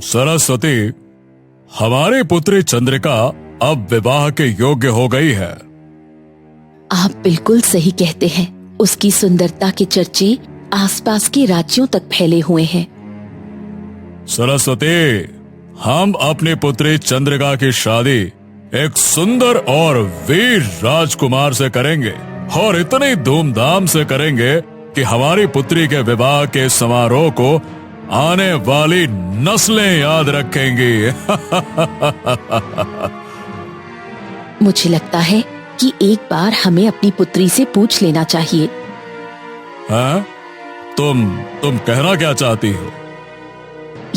सरस्वती, हमारी पुत्री चंद्रिका अब विवाह के योग्य हो गई है। आप बिल्कुल सही कहते हैं। उसकी सुंदरता के चर्चे आसपास के राज्यों तक फैले हुए हैं। सरस्वती, हम अपनी पुत्री चंद्रिका की शादी एक सुंदर और वीर राजकुमार से करेंगे, और इतनी धूमधाम से करेंगे कि हमारी पुत्री के विवाह के समारोह को आने वाली नस्लें याद रखेंगी। मुझे लगता है कि एक बार हमें अपनी पुत्री से पूछ लेना चाहिए। हाँ? तुम कहना क्या चाहती हो?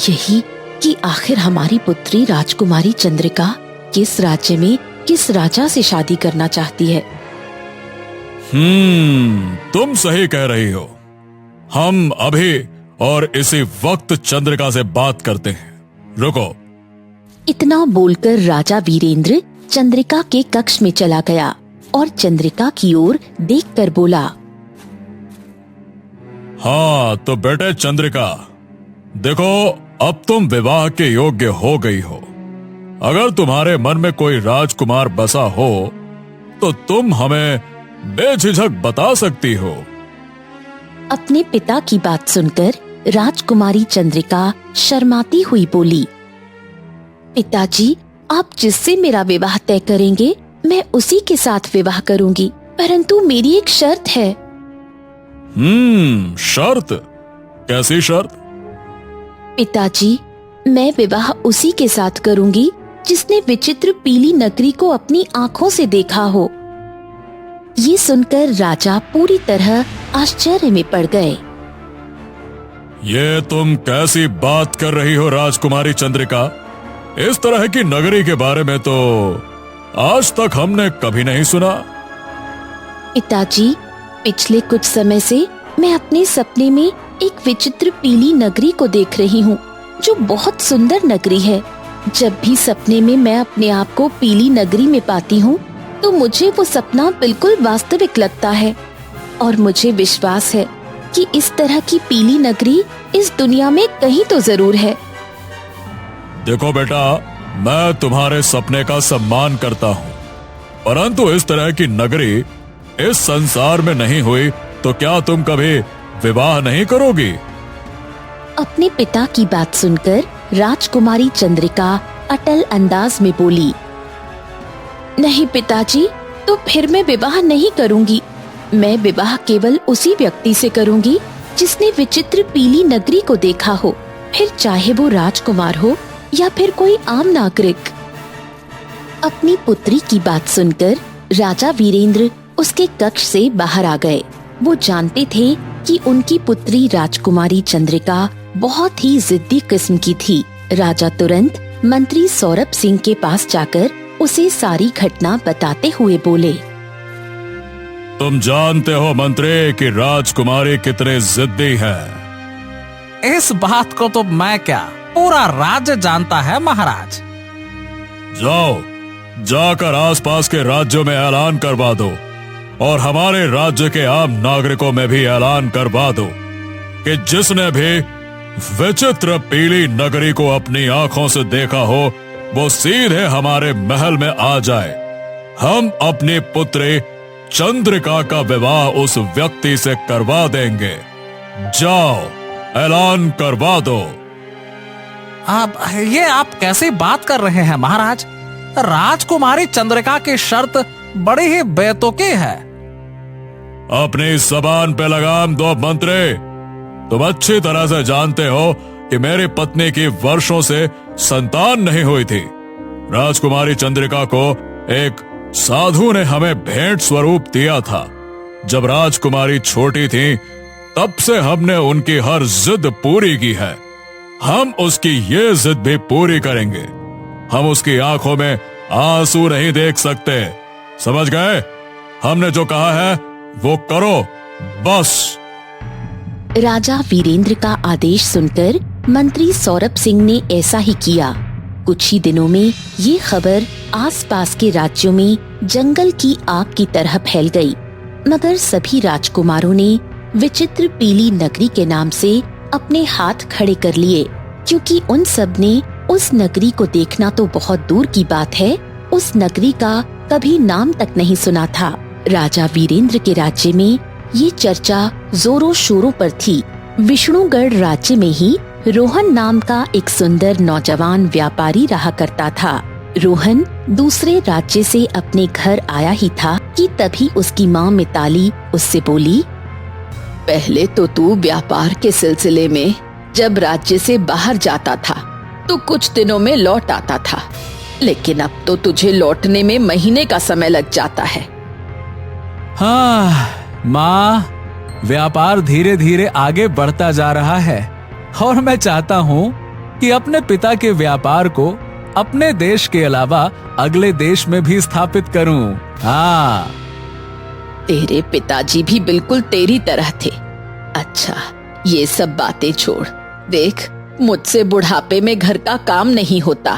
यही कि आखिर हमारी पुत्री राजकुमारी चंद्रिका किस राज्य में किस राजा से शादी करना चाहती है। तुम सही कह रही हो। हम अभी और इसी वक्त चंद्रिका से बात करते हैं। रुको। इतना बोलकर राजा वीरेंद्र चंद्रिका के कक्ष में चला गया और चंद्रिका की ओर देखकर बोला, हाँ तो बेटे चंद्रिका, देखो अब तुम विवाह के योग्य हो गई हो। अगर तुम्हारे मन में कोई राजकुमार बसा हो तो तुम हमें बेझिझक बता सकती हो। अपने पिता की बात सुनकर राजकुमारी चंद्रिका शर्माती हुई बोली, पिताजी, आप जिससे मेरा विवाह तय करेंगे मैं उसी के साथ विवाह करूंगी, परंतु मेरी एक शर्त है। शर्त? कैसी शर्त? पिताजी, मैं विवाह उसी के साथ करूंगी जिसने विचित्र पीली नगरी को अपनी आंखों से देखा हो। ये सुनकर राजा पूरी तरह आश्चर्य में पड़ गए। ये तुम कैसी बात कर रही हो राजकुमारी चंद्रिका? इस तरह की नगरी के बारे में तो आज तक हमने कभी नहीं सुना। पिताजी, पिछले कुछ समय से मैं अपने सपने में एक विचित्र पीली नगरी को देख रही हूँ, जो बहुत सुंदर नगरी है। जब भी सपने में मैं अपने आप को पीली नगरी में पाती हूँ तो मुझे वो सपना बिल्कुल वास्तविक लगता है, और मुझे विश्वास है कि इस तरह की पीली नगरी इस दुनिया में कहीं तो जरूर है। देखो बेटा, मैं तुम्हारे सपने का सम्मान करता हूँ, परंतु इस तरह की नगरी इस संसार में नहीं हुई तो क्या तुम कभी विवाह नहीं करोगी? अपने पिता की बात सुनकर राजकुमारी चंद्रिका अटल अंदाज में बोली, नहीं पिताजी, तो फिर मैं विवाह नहीं करूंगी। मैं विवाह केवल उसी व्यक्ति से करूंगी जिसने विचित्र पीली नगरी को देखा हो, फिर चाहे वो राजकुमार हो या फिर कोई आम नागरिक। अपनी पुत्री की बात सुनकर राजा वीरेंद्र उसके कक्ष से बाहर आ गए। वो जानते थे कि उनकी पुत्री राजकुमारी चंद्रिका बहुत ही जिद्दी किस्म की थी। राजा तुरंत मंत्री सौरभ सिंह के पास जाकर उसे सारी घटना बताते हुए बोले, तुम जानते हो मंत्री कि राजकुमारी कितने जिद्दी है। इस बात को तो मैं क्या, पूरा राज्य जानता है महाराज। जाओ, जाकर आसपास के राज्यों में ऐलान करवा दो और हमारे राज्य के आम नागरिकों में भी ऐलान करवा दो कि जिसने भी विचित्र पीली नगरी को अपनी आंखों से देखा हो वो सीधे हमारे महल में आ जाए। हम अपनी पुत्री चंद्रिका का विवाह उस व्यक्ति से करवा देंगे। जाओ, ऐलान करवा दो। आप कैसी बात कर रहे हैं महाराज? राजकुमारी चंद्रिका की शर्त बड़ी ही बेतुकी है। अपनी जबान पे लगाम दो मंत्री। तुम अच्छी तरह से जानते हो कि मेरी पत्नी की वर्षों से संतान नहीं हुई थी। राजकुमारी चंद्रिका को एक साधु ने हमें भेंट स्वरूप दिया था। जब राजकुमारी छोटी थी तब से हमने उनकी हर जिद पूरी की है। हम उसकी ये जिद भी पूरी करेंगे। हम उसकी आंखों में आंसू नहीं देख सकते, समझ गए? हमने जो कहा है वो करो, बस। राजा वीरेंद्र का आदेश सुनकर मंत्री सौरभ सिंह ने ऐसा ही किया। कुछ ही दिनों में ये खबर आसपास के राज्यों में जंगल की आग की तरह फैल गई। मगर सभी राजकुमारों ने विचित्र पीली नगरी के नाम से अपने हाथ खड़े कर लिए क्योंकि उन सब ने उस नगरी को देखना तो बहुत दूर की बात है, उस नगरी का कभी नाम तक नहीं सुना था। राजा वीरेंद्र के राज्य में ये चर्चा जोरों शोरों पर थी। विष्णुगढ़ राज्य में ही रोहन नाम का एक सुंदर नौजवान व्यापारी रहा करता था। रोहन दूसरे राज्य से अपने घर आया ही था कि तभी उसकी माँ मिताली उससे बोली, पहले तो तू व्यापार के सिलसिले में जब राज्य से बाहर जाता था तो कुछ दिनों में लौट आता था, लेकिन अब तो तुझे लौटने में महीने का समय लग जाता है। हाँ माँ, व्यापार धीरे धीरे आगे बढ़ता जा रहा है और मैं चाहता हूँ कि अपने पिता के व्यापार को अपने देश के अलावा अगले देश में भी स्थापित करूँ। हाँ, तेरे पिताजी भी बिल्कुल तेरी तरह थे। अच्छा, ये सब बातें छोड़, देख मुझसे बुढ़ापे में घर का काम नहीं होता।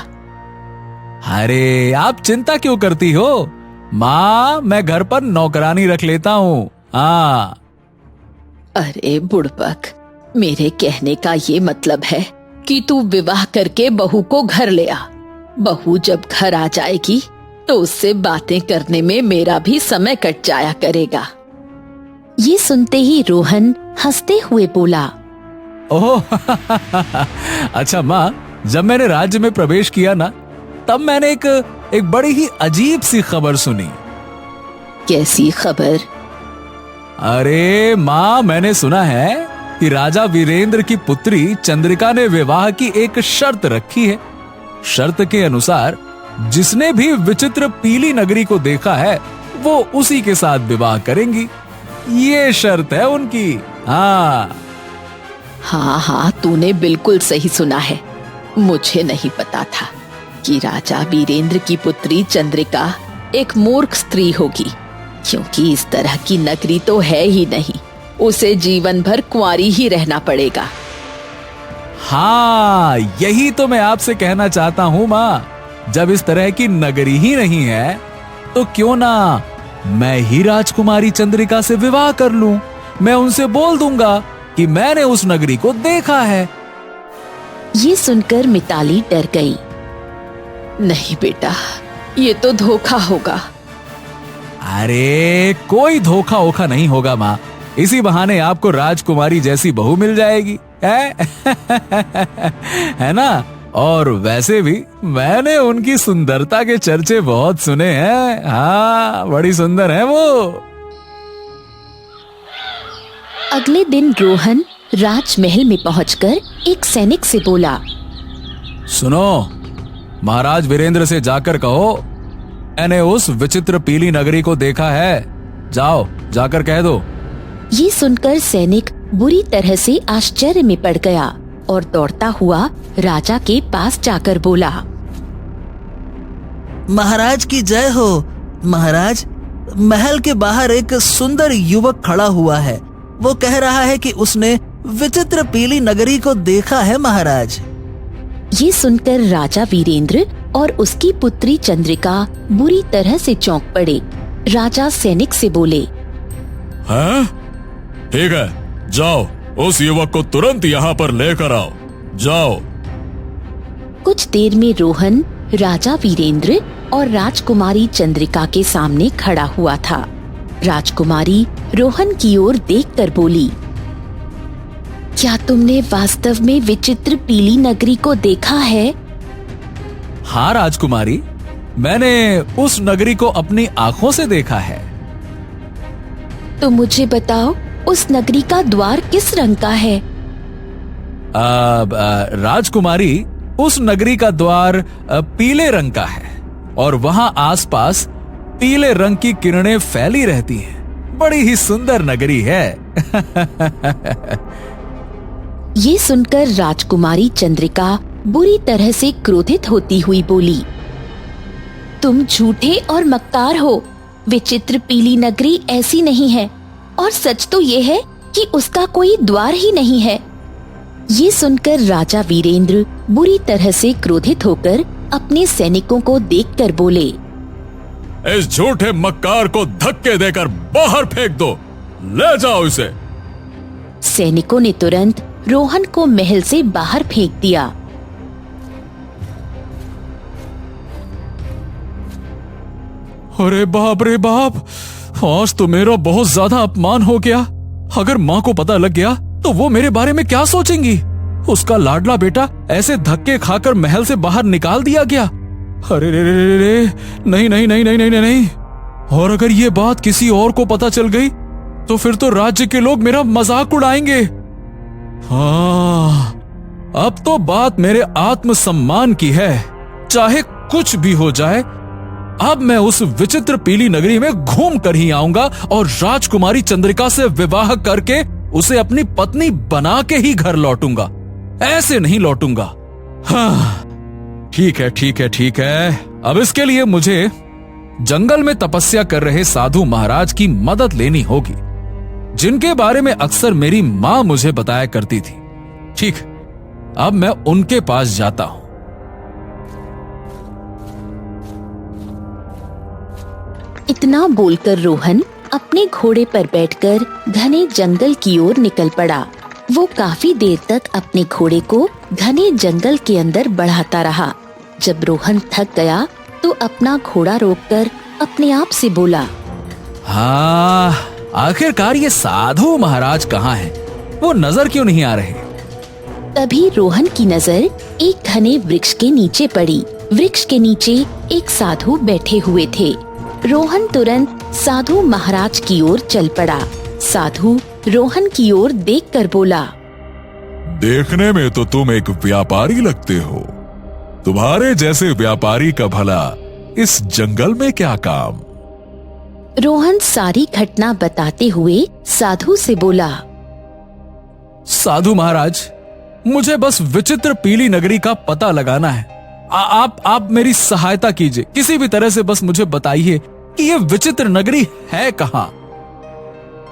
अरे आप चिंता क्यों करती हो माँ, मैं घर पर नौकरानी रख लेता हूँ। हाँ। अरे बुड़बक, मेरे कहने का ये मतलब है कि तू विवाह करके बहू को घर ले आ। बहू जब घर आ जाएगी तो उससे बातें करने में मेरा भी समय कट जाया करेगा। ये सुनते ही रोहन हंसते हुए बोला, ओह अच्छा माँ, जब मैंने राज्य में प्रवेश किया ना, तब मैंने एक बड़ी ही अजीब सी खबर सुनी। कैसी खबर? अरे माँ, मैंने सुना है कि राजा वीरेंद्र की पुत्री चंद्रिका ने विवाह की एक शर्त रखी है। शर्त के अनुसार जिसने भी विचित्र पीली नगरी को देखा है वो उसी के साथ विवाह करेंगी। ये शर्त है उनकी। हाँ हाँ, तूने बिल्कुल सही सुना है। मुझे नहीं पता था कि राजा वीरेंद्र की पुत्री चंद्रिका एक मूर्ख स्त्री होगी, क्योंकि इस तरह की नगरी तो है ही नहीं। उसे जीवन भर कुंवारी ही रहना पड़ेगा। हाँ, यही तो मैं आपसे कहना चाहता हूँ माँ। जब इस तरह की नगरी ही नहीं है तो क्यों ना मैं ही राजकुमारी चंद्रिका से विवाह कर लूं। मैं उनसे बोल दूंगा कि मैंने उस नगरी को देखा है। ये सुनकर मिताली डर गई। नहीं बेटा, ये तो धोखा होगा। अरे कोई धोखा ओखा नहीं होगा माँ, इसी बहाने आपको राजकुमारी जैसी बहू मिल जाएगी है ना। और वैसे भी मैंने उनकी सुंदरता के चर्चे बहुत सुने हैं। हाँ, बड़ी सुंदर है वो। अगले दिन रोहन राजमहल में पहुंचकर एक सैनिक से बोला, सुनो, महाराज वीरेंद्र से जाकर कहो मैंने उस विचित्र पीली नगरी को देखा है। जाओ, जाकर कह दो। ये सुनकर सैनिक बुरी तरह से आश्चर्य में पड़ गया और दौड़ता हुआ राजा के पास जाकर बोला, महाराज की जय हो। महाराज, महल के बाहर एक सुंदर युवक खड़ा हुआ है। वो कह रहा है कि उसने विचित्र पीली नगरी को देखा है महाराज। ये सुनकर राजा वीरेंद्र और उसकी पुत्री चंद्रिका बुरी तरह से चौंक पड़े। राजा सैनिक से बोले, हैं? ठीक है, जाओ उस युवक को तुरंत यहाँ पर लेकर आओ। जाओ। कुछ देर में रोहन राजा वीरेंद्र और राजकुमारी चंद्रिका के सामने खड़ा हुआ था। राजकुमारी रोहन की ओर देखकर बोली, क्या तुमने वास्तव में विचित्र पीली नगरी को देखा है? हाँ राजकुमारी, मैंने उस नगरी को अपनी आंखों से देखा है। तो मुझे बताओ, उस नगरी का द्वार किस रंग का है? राजकुमारी, उस नगरी का द्वार पीले रंग का है और वहां आसपास पीले रंग की किरणें फैली रहती हैं। बड़ी ही सुंदर नगरी है ये सुनकर राजकुमारी चंद्रिका बुरी तरह से क्रोधित होती हुई बोली, तुम झूठे और मक्कार हो। विचित्र पीली नगरी ऐसी नहीं है, और सच तो ये है कि उसका कोई द्वार ही नहीं है। ये सुनकर राजा वीरेंद्र बुरी तरह से क्रोधित होकर अपने सैनिकों को देखकर बोले, इस झूठे मक्कार को धक्के देकर बाहर फेंक दो। ले जाओ इसे। सैनिकों ने तुरंत रोहन को महल से बाहर फेंक दिया। अरे बाप रे बाप, आज तो मेरा बहुत ज्यादा अपमान हो गया। अगर माँ को पता लग गया तो वो मेरे बारे में क्या सोचेंगी। उसका लाडला बेटा ऐसे धक्के खाकर महल से बाहर निकाल दिया गया। अरे रे रे रे रे, नहीं नहीं नहीं नहीं नहीं नहीं। और अगर ये बात किसी और को पता चल गई तो फिर तो राज्य के लोग मेरा मजाक उड़ाएंगे। हाँ, अब तो बात मेरे आत्मसम्मान की है। चाहे कुछ भी हो जाए, अब मैं उस विचित्र पीली नगरी में घूम कर ही आऊंगा और राजकुमारी चंद्रिका से विवाह करके उसे अपनी पत्नी बना के ही घर लौटूंगा, ऐसे नहीं लौटूंगा। हाँ, ठीक है ठीक है ठीक है। अब इसके लिए मुझे जंगल में तपस्या कर रहे साधु महाराज की मदद लेनी होगी, जिनके बारे में अक्सर मेरी मां मुझे बताया करती थी। ठीक, अब मैं उनके पास जाता हूं। इतना बोलकर रोहन अपने घोड़े पर बैठकर घने जंगल की ओर निकल पड़ा। वो काफी देर तक अपने घोड़े को घने जंगल के अंदर बढ़ाता रहा। जब रोहन थक गया तो अपना घोड़ा रोककर अपने आप से बोला, हाँ, आखिरकार ये साधु महाराज कहाँ हैं? वो नजर क्यों नहीं आ रहे? तभी रोहन की नजर एक घने वृक्ष के नीचे पड़ी। वृक्ष के नीचे एक साधु बैठे हुए थे। रोहन तुरंत साधु महाराज की ओर चल पड़ा। साधु रोहन की ओर देखकर बोला, देखने में तो तुम एक व्यापारी लगते हो। तुम्हारे जैसे व्यापारी का भला इस जंगल में क्या काम? रोहन सारी घटना बताते हुए साधु से बोला, साधु महाराज, मुझे बस विचित्र पीली नगरी का पता लगाना है। आप मेरी सहायता कीजिए। किसी भी तरह से बस मुझे बताइए कि ये विचित्र नगरी है कहाँ।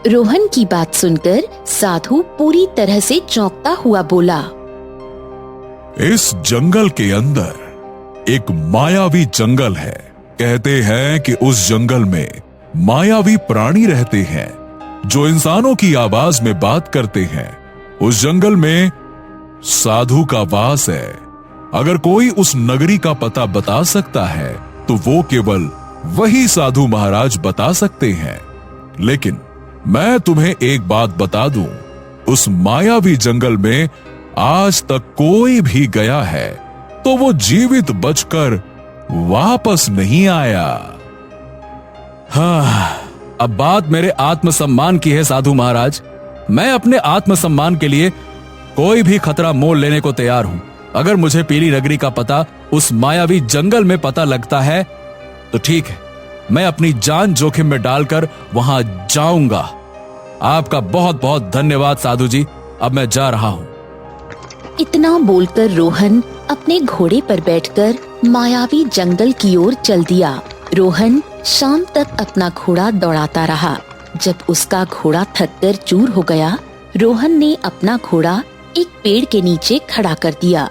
रोहन की बात सुनकर साधु पूरी तरह से चौंकता हुआ बोला, इस जंगल के अंदर एक मायावी जंगल है। कहते हैं कि उस जंगल में मायावी प्राणी रहते हैं जो इंसानों की आवाज में बात करते हैं। उस जंगल में साधु का वास है। अगर कोई उस नगरी का पता बता सकता है तो वो केवल वही साधु महाराज बता सकते हैं। लेकिन मैं तुम्हें एक बात बता दूं, उस मायावी जंगल में आज तक कोई भी गया है तो वो जीवित बचकर वापस नहीं आया। हाँ, अब बात मेरे आत्मसम्मान की है साधु महाराज। मैं अपने आत्मसम्मान के लिए कोई भी खतरा मोल लेने को तैयार हूं। अगर मुझे पीली नगरी का पता उस मायावी जंगल में पता लगता है तो ठीक है, मैं अपनी जान जोखिम में डालकर वहां जाऊंगा। आपका बहुत बहुत धन्यवाद साधु जी। अब मैं जा रहा हूं। इतना बोलकर रोहन अपने घोड़े पर बैठकर मायावी जंगल की ओर चल दिया। रोहन शाम तक अपना घोड़ा दौड़ाता रहा। जब उसका घोड़ा थककर चूर हो गया, रोहन ने अपना घोड़ा एक पेड़ के नीचे खड़ा कर दिया।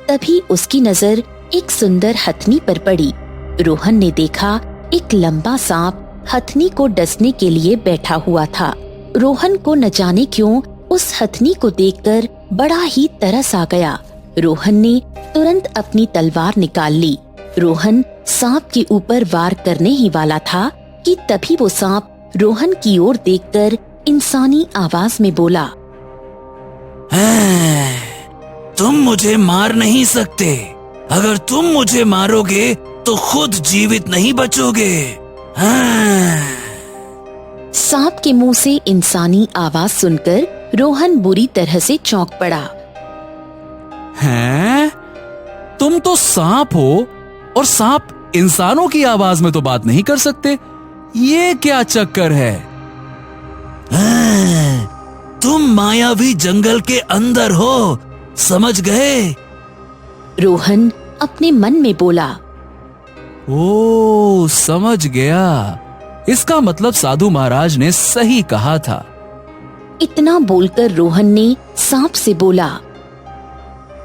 तभी उसकी नजर एक सुंदर हथनी पर पड़ी। रोहन ने देखा एक लंबा सांप हथनी को डसने के लिए बैठा हुआ था। रोहन को न जाने क्यों उस हथनी को देखकर बड़ा ही तरस आ गया। रोहन ने तुरंत अपनी तलवार निकाल ली। रोहन सांप के ऊपर वार करने ही वाला था कि तभी वो सांप रोहन की ओर देखकर इंसानी आवाज में बोला, तुम मुझे मार नहीं सकते। अगर तुम मुझे मारोगे तो खुद जीवित नहीं बचोगे। सांप के मुंह से इंसानी आवाज सुनकर रोहन बुरी तरह से चौंक पड़ा। हैं? तुम तो सांप हो और सांप इंसानों की आवाज में तो बात नहीं कर सकते। ये क्या चक्कर है? तुम मायावी जंगल के अंदर हो, समझ गए? रोहन अपने मन में बोला, ओ, समझ गया। इसका मतलब साधु महाराज ने सही कहा था। इतना बोलकर रोहन ने सांप से बोला,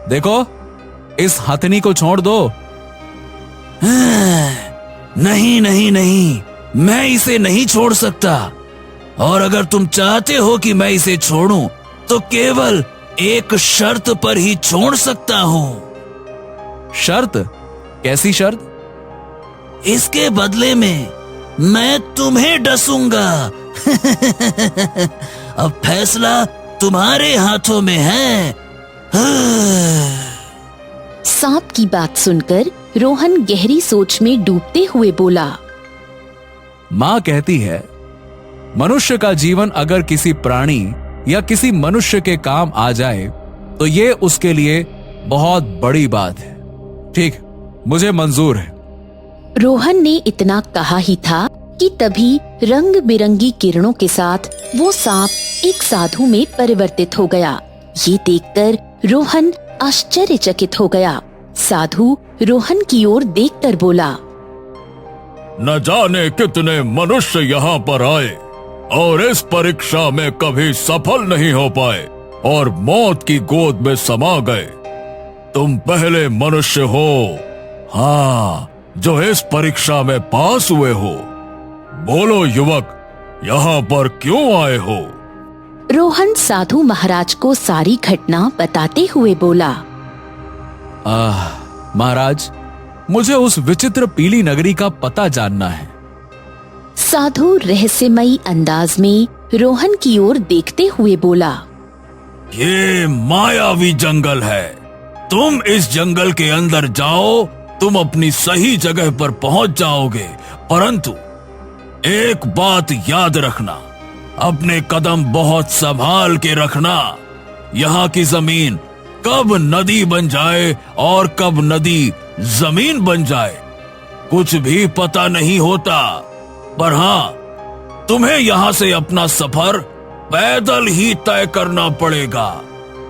देखो, इस हथनी को छोड़ दो। नहीं नहीं नहीं, मैं इसे नहीं छोड़ सकता। और अगर तुम चाहते हो कि मैं इसे छोड़ूं तो केवल एक शर्त पर ही छोड़ सकता हूं। शर्त? कैसी शर्त? इसके बदले में मैं तुम्हें डसूंगा। अब फैसला तुम्हारे हाथों में है। सांप की बात सुनकर रोहन गहरी सोच में डूबते हुए बोला। माँ कहती है, मनुष्य का जीवन अगर किसी प्राणी या किसी मनुष्य के काम आ जाए तो ये उसके लिए बहुत बड़ी बात है। ठीक, मुझे मंजूर है। रोहन ने इतना कहा ही था कि तभी रंग बिरंगी किरणों के साथ वो सांप एक साधु में परिवर्तित हो गया। ये देखकर रोहन आश्चर्यचकित हो गया। साधु रोहन की ओर देखकर बोला, न जाने कितने मनुष्य यहाँ पर आए और इस परीक्षा में कभी सफल नहीं हो पाए और मौत की गोद में समा गए। तुम पहले मनुष्य हो, हाँ, जो इस परीक्षा में पास हुए हो। बोलो युवक, यहाँ पर क्यों आए हो? रोहन साधु महाराज को सारी घटना बताते हुए बोला, महाराज, मुझे उस विचित्र पीली नगरी का पता जानना है। साधु रहस्यमयी अंदाज में रोहन की ओर देखते हुए बोला, ये मायावी जंगल है। तुम इस जंगल के अंदर जाओ, तुम अपनी सही जगह पर पहुंच जाओगे। परंतु एक बात याद रखना, अपने कदम बहुत संभाल के रखना। यहाँ की जमीन कब नदी बन जाए और कब नदी जमीन बन जाए, कुछ भी पता नहीं होता। पर हाँ, तुम्हें यहाँ से अपना सफर पैदल ही तय करना पड़ेगा।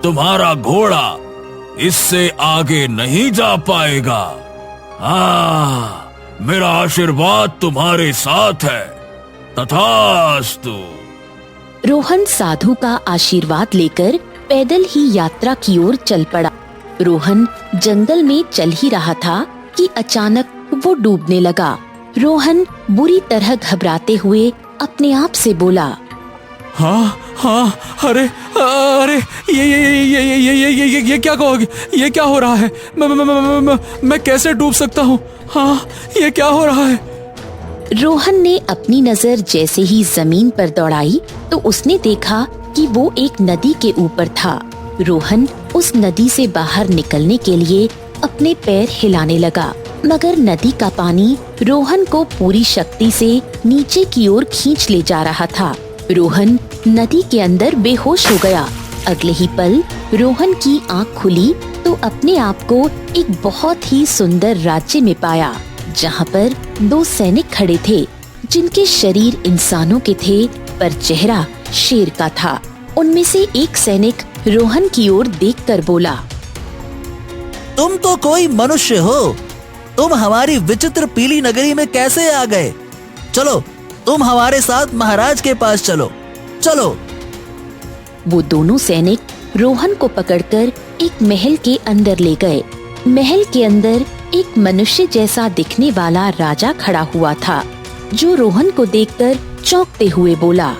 तुम्हारा घोड़ा इससे आगे नहीं जा पाएगा। हाँ, मेरा आशीर्वाद तुम्हारे साथ है। तथास्तु। रोहन साधु का आशीर्वाद लेकर पैदल ही यात्रा की ओर चल पड़ा। रोहन जंगल में चल ही रहा था कि अचानक वो डूबने लगा। रोहन बुरी तरह घबराते हुए अपने आप से बोला, हाँ हाँ, अरे अरे, ये क्या कहोगे? ये क्या हो रहा है? मैं कैसे डूब सकता हूँ? हाँ, ये क्या हो रहा है? रोहन ने अपनी नजर जैसे ही जमीन पर दौड़ाई तो उसने देखा कि वो एक नदी के ऊपर था। रोहन उस नदी से बाहर निकलने के लिए अपने पैर हिलाने लगा, मगर नदी का पानी रोहन को पूरी शक्ति से नीचे की ओर खींच ले जा रहा था। रोहन नदी के अंदर बेहोश हो गया। अगले ही पल रोहन की आंख खुली तो अपने आप को एक बहुत ही सुंदर राज्य में पाया, जहाँ पर 2 सैनिक खड़े थे, जिनके शरीर इंसानों के थे पर चेहरा शेर का था। उनमें से एक सैनिक रोहन की ओर देखकर बोला, तुम तो कोई मनुष्य हो, तुम हमारी विचित्र पीली नगरी में कैसे आ गए? चलो, तुम हमारे साथ महाराज के पास चलो। चलो। वो दोनों सैनिक रोहन को पकड़कर एक महल के अंदर ले गए। महल के अंदर एक मनुष्य जैसा दिखने वाला राजा खड़ा हुआ था, जो रोहन को देखकर चौंकते हुए बोला,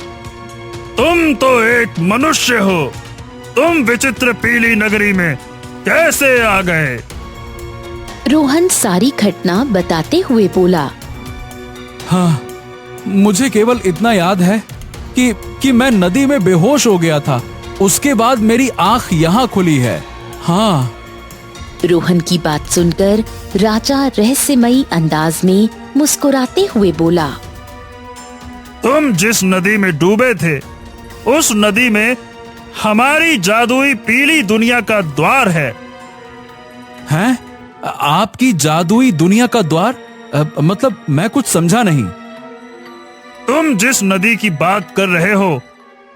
तुम तो एक मनुष्य हो, तुम विचित्र पीली नगरी में कैसे आ गए? रोहन सारी घटना बताते हुए बोला, हाँ, मुझे केवल इतना याद है कि मैं नदी में बेहोश हो गया था। उसके बाद मेरी आंख यहाँ खुली है। हाँ। रोहन की बात सुनकर राजा रहस्यमयी अंदाज में मुस्कुराते हुए बोला, तुम जिस नदी में डूबे थे, उस नदी में हमारी जादुई पीली दुनिया का द्वार है। हैं? आपकी जादुई दुनिया का द्वार? मतलब मैं कुछ समझा नहीं। तुम जिस नदी की बात कर रहे हो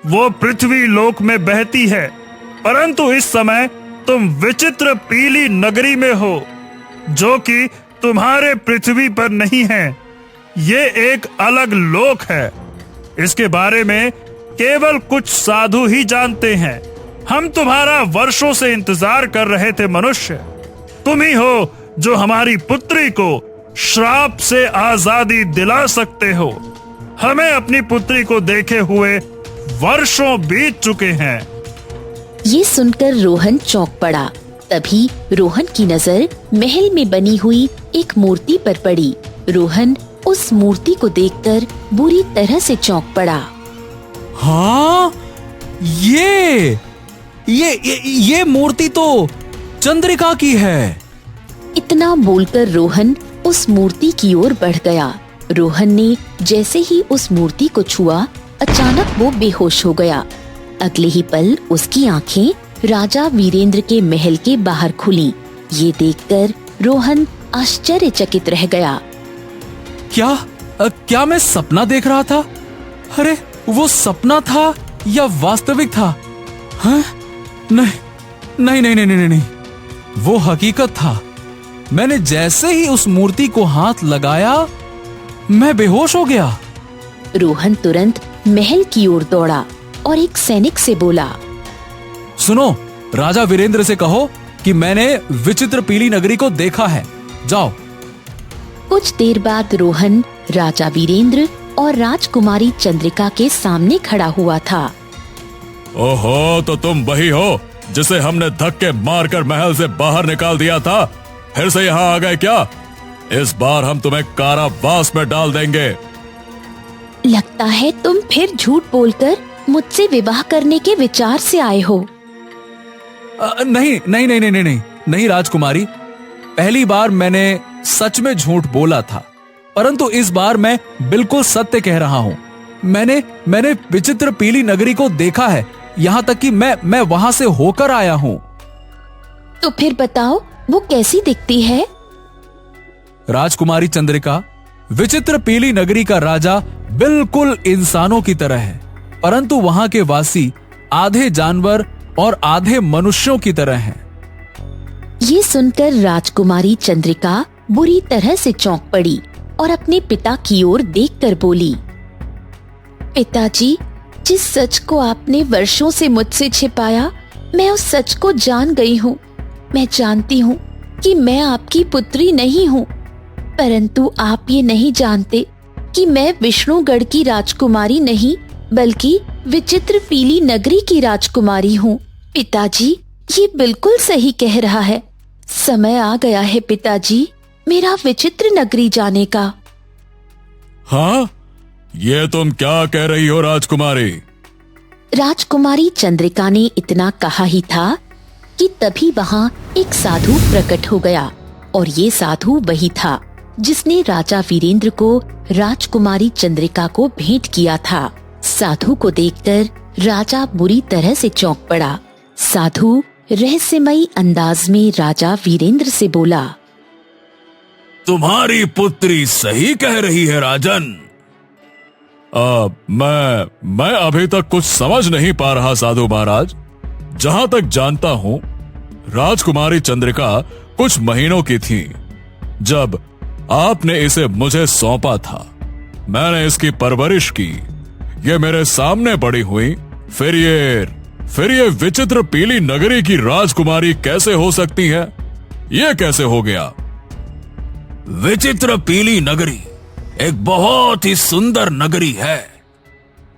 वो पृथ्वी लोक में बहती है, परंतु इस समय तुम विचित्र पीली नगरी में हो, जो कि तुम्हारे पृथ्वी पर नहीं है। ये एक अलग लोक है। इसके बारे में केवल कुछ साधु ही जानते हैं। हम तुम्हारा वर्षों से इंतजार कर रहे थे मनुष्य। तुम ही हो जो हमारी पुत्री को श्राप से आजादी दिला सकते हो। हमें अपनी पुत्री को देखे हुए वर्षों बीत चुके हैं। ये सुनकर रोहन चौंक पड़ा। तभी रोहन की नजर महल में बनी हुई एक मूर्ति पर पड़ी। रोहन उस मूर्ति को देखकर बुरी तरह से चौंक पड़ा। हाँ, ये मूर्ति तो चंद्रिका की है। इतना बोलकर रोहन उस मूर्ति की ओर बढ़ गया। रोहन ने जैसे ही उस मूर्ति को छुआ, अचानक वो बेहोश हो गया। अगले ही पल उसकी आंखें राजा वीरेंद्र के महल के बाहर खुली। ये देखकर रोहन आश्चर्यचकित रह गया। क्या मैं सपना देख रहा था? अरे, वो सपना था या वास्तविक था? हाँ? नहीं, वो हकीकत था। मैंने जैसे ही उस मूर्ति को हाथ लगाया, मैं बेहोश हो गया। रोहन तुरंत महल की ओर दौड़ा और एक सैनिक से बोला, सुनो, राजा वीरेंद्र से कहो कि मैंने विचित्र पीली नगरी को देखा है। जाओ। कुछ देर बाद रोहन राजा वीरेंद्र और राजकुमारी चंद्रिका के सामने खड़ा हुआ था। ओहो, तो तुम वही हो जिसे हमने धक्के मारकर महल से बाहर निकाल दिया था। फिर से यहाँ आ गए क्या? इस बार हम तुम्हें कारावास में डाल देंगे। लगता है तुम फिर झूठ बोलकर मुझसे विवाह करने के विचार से आए हो। नहीं राजकुमारी, पहली बार मैंने सच में झूठ बोला था, परंतु इस बार मैं बिल्कुल सत्य कह रहा हूँ। मैंने विचित्र पीली नगरी को देखा है, यहाँ तक कि मैं वहाँ से होकर आया हूँ। तो फिर बताओ, वो कैसी दिखती है? राजकुमारी चंद्रिका, विचित्र पीली नगरी का राजा बिल्कुल इंसानों की तरह है, परंतु वहां के वासी आधे जानवर और आधे मनुष्यों की तरह हैं। ये सुनकर राजकुमारी चंद्रिका बुरी तरह से चौंक पड़ी और अपने पिता की ओर देखकर बोली, पिताजी, जिस सच को आपने वर्षों से मुझसे छिपाया, मैं उस सच को जान गई हूँ। मैं जानती हूँ कि मैं आपकी पुत्री नहीं हूँ, परंतु आप ये नहीं जानते कि मैं विष्णुगढ़ की राजकुमारी नहीं, बल्कि विचित्र पीली नगरी की राजकुमारी हूँ। पिताजी, ये बिल्कुल सही कह रहा है। समय आ गया है पिताजी, मेरा विचित्र नगरी जाने का। हाँ, ये तुम क्या कह रही हो राजकुमारी? राजकुमारी चंद्रिका ने इतना कहा ही था कि तभी वहां एक साधु प्रकट हो गया, और ये साधु वही था जिसने राजा वीरेंद्र को राजकुमारी चंद्रिका को भेंट किया था। साधु को देखकर राजा बुरी तरह से चौंक पड़ा। साधु रहस्यमयी अंदाज में राजा वीरेंद्र से बोला, तुम्हारी पुत्री सही कह रही है राजन। मैं अभी तक कुछ समझ नहीं पा रहा साधु महाराज। जहां तक जानता हूं, राजकुमारी चंद्रिका कुछ महीनों की थी जब आपने इसे मुझे सौंपा था। मैंने इसकी परवरिश की, ये मेरे सामने बड़ी हुई। फिर ये विचित्र पीली नगरी की राजकुमारी कैसे हो सकती है? ये कैसे हो गया? विचित्र पीली नगरी एक बहुत ही सुंदर नगरी है।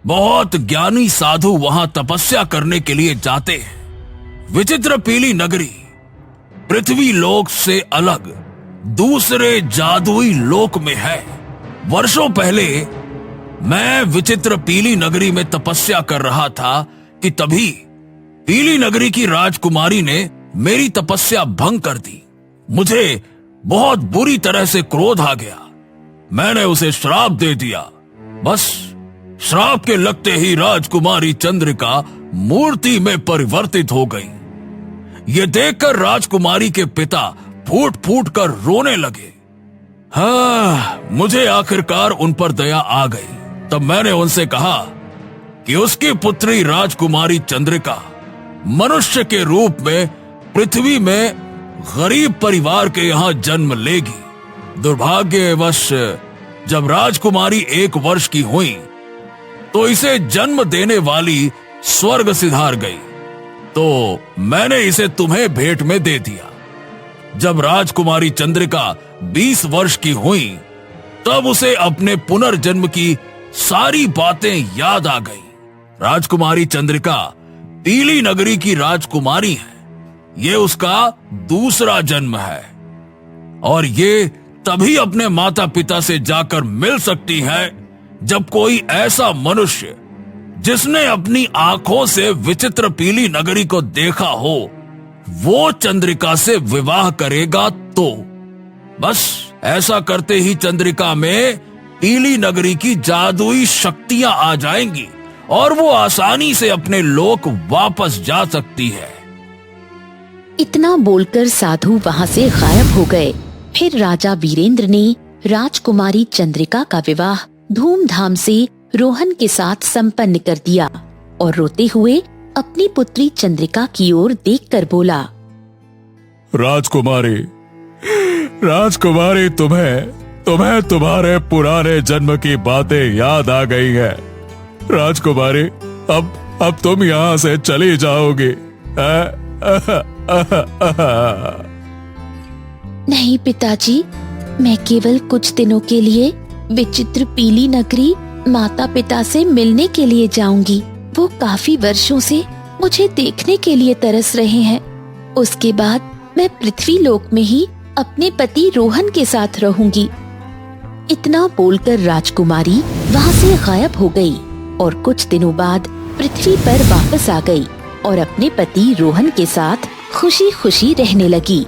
बहुत ज्ञानी साधु वहां तपस्या करने के लिए जाते हैं। विचित्र पीली नगरी पृथ्वी लोक से अलग दूसरे जादुई लोक में है। वर्षों पहले मैं विचित्र पीली नगरी में तपस्या कर रहा था कि तभी पीली नगरी की राजकुमारी ने मेरी तपस्या भंग कर दी। मुझे बहुत बुरी तरह से क्रोध आ गया। मैंने उसे श्राप दे दिया। बस श्राप के लगते ही राजकुमारी चंद्रिका मूर्ति में परिवर्तित हो गई। ये देखकर राजकुमारी के पिता फूट फूट कर रोने लगे। हाँ, मुझे आखिरकार उन पर दया आ गई। तब मैंने उनसे कहा कि उसकी पुत्री राजकुमारी चंद्रिका मनुष्य के रूप में पृथ्वी में गरीब परिवार के यहाँ जन्म लेगी। दुर्भाग्यवश जब राजकुमारी 1 वर्ष की हुई तो इसे जन्म देने वाली स्वर्ग सिधार गई, तो मैंने इसे तुम्हें भेंट में दे दिया। जब राजकुमारी चंद्रिका 20 वर्ष की हुई तब उसे अपने पुनर्जन्म की सारी बातें याद आ गई। राजकुमारी चंद्रिका पीली नगरी की राजकुमारी है। ये उसका दूसरा जन्म है और ये तभी अपने माता पिता से जाकर मिल सकती हैं जब कोई ऐसा मनुष्य जिसने अपनी आंखों से विचित्र पीली नगरी को देखा हो वो चंद्रिका से विवाह करेगा तो बस ऐसा करते ही चंद्रिका में पीली नगरी की जादुई शक्तियां आ जाएंगी और वो आसानी से अपने लोक वापस जा सकती है। इतना बोलकर साधु वहां से गायब हो गए। फिर राजा वीरेंद्र ने राजकुमारी चंद्रिका का विवाह धूमधाम से रोहन के साथ संपन्न कर दिया और रोते हुए अपनी पुत्री चंद्रिका की ओर देखकर बोला, राजकुमारी, राजकुमारी, तुम्हें तुम्हारे पुराने जन्म की बातें याद आ गई है। राजकुमारी, अब तुम यहाँ से चली जाओगी। नहीं पिताजी, मैं केवल कुछ दिनों के लिए विचित्र पीली नगरी माता पिता से मिलने के लिए जाऊंगी। वो काफी वर्षों से मुझे देखने के लिए तरस रहे हैं। उसके बाद मैं पृथ्वी लोक में ही अपने पति रोहन के साथ रहूंगी। इतना बोलकर राजकुमारी वहां से गायब हो गई और कुछ दिनों बाद पृथ्वी पर वापस आ गई और अपने पति रोहन के साथ खुशी खुशी रहने लगी।